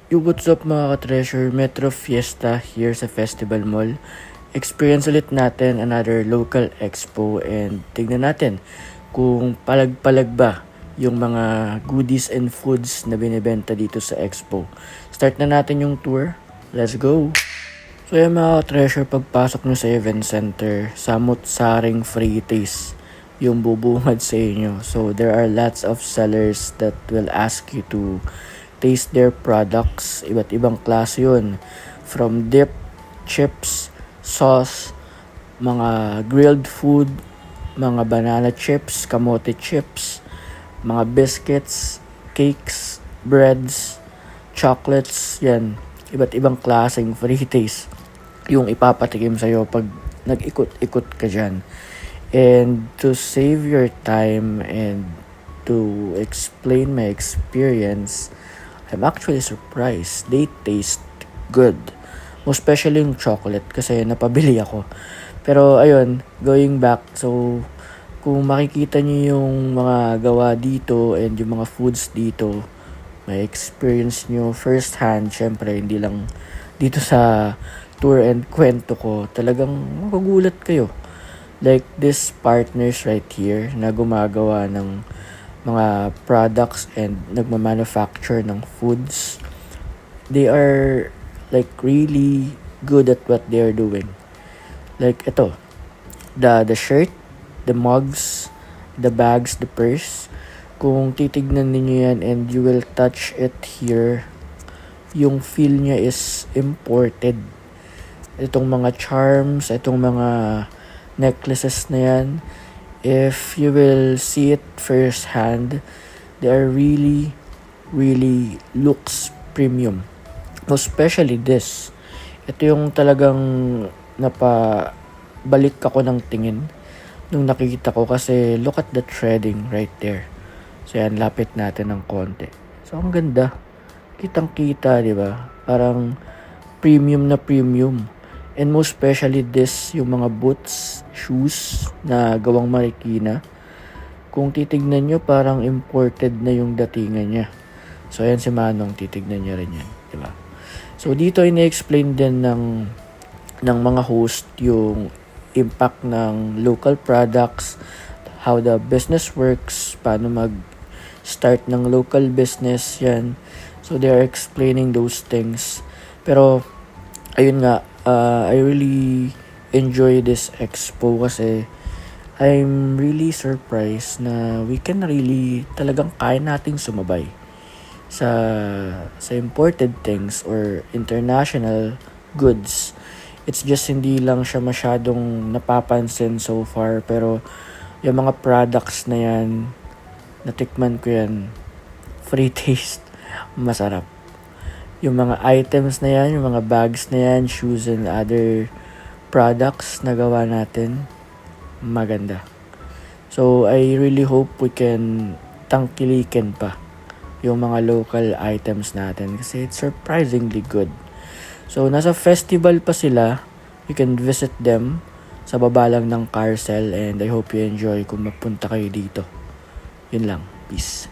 Yo, what's up mga ka-treasure? Metro Fiesta here sa Festival Mall. Experience ulit natin another local expo and tignan natin kung palag-palag ba yung mga goodies and foods na binibenta dito sa expo. Start na natin yung tour. Let's go! So yan mga ka-treasure, pagpasok nyo sa event center, samot-saring free taste yung bubungad sa inyo. So there are lots of sellers that will ask you to taste their products. Iba't ibang klase yun. From dip, chips, sauce, mga grilled food, mga banana chips, kamote chips, mga biscuits, cakes, breads, chocolates, yan. Iba't ibang klaseng free taste yung ipapatikim sa'yo pag nag-ikot-ikot ka dyan. And to save your time and to explain my experience, I'm actually surprised. They taste good. Most especially yung chocolate kasi napabili ako. Pero ayun, going back, so kung makikita niyo yung mga gawa dito and yung mga foods dito, may experience nyo first hand, syempre hindi lang dito sa tour and kwento ko, talagang magugulat kayo. Like this partners right here na gumagawa ng mga products and nagmamanufacture ng foods. They are like really good at what they are doing. Like ito, the shirt, the mugs, the bags, the purse. Kung titignan niyo yan and you will touch it here, yung feel niya is imported. Itong mga charms, itong mga necklaces na yan, if you will see it firsthand, they are really, really looks premium. Especially this. Ito yung talagang napabalik ako ng tingin nung nakikita ko kasi look at the threading right there. So yan, lapit natin ng konti. So ang ganda. Kitang-kita, di ba? Parang premium na premium. And most especially this, yung mga boots, shoes na gawang Marikina. Kung titignan nyo, parang imported na yung datingan niya. So ayan si Manong, titignan niya rin yan. Diba? So dito ina-explain din ng mga host yung impact ng local products, how the business works, paano mag-start ng local business, yan. So they are explaining those things. Pero ayun nga, I really enjoy this expo kasi I'm really surprised na we can really talagang kaya nating sumabay sa imported things or international goods. It's just hindi lang siya masyadong napapansin so far, pero yung mga products na yan, natikman ko yan, free taste, masarap. Yung mga items na yan, yung mga bags na yan, shoes and other products na gawa natin, maganda. So, I really hope we can tangkilikin pa yung mga local items natin kasi it's surprisingly good. So, nasa festival pa sila. You can visit them sa baba lang ng carousel and I hope you enjoy kung magpunta kayo dito. Yun lang. Peace.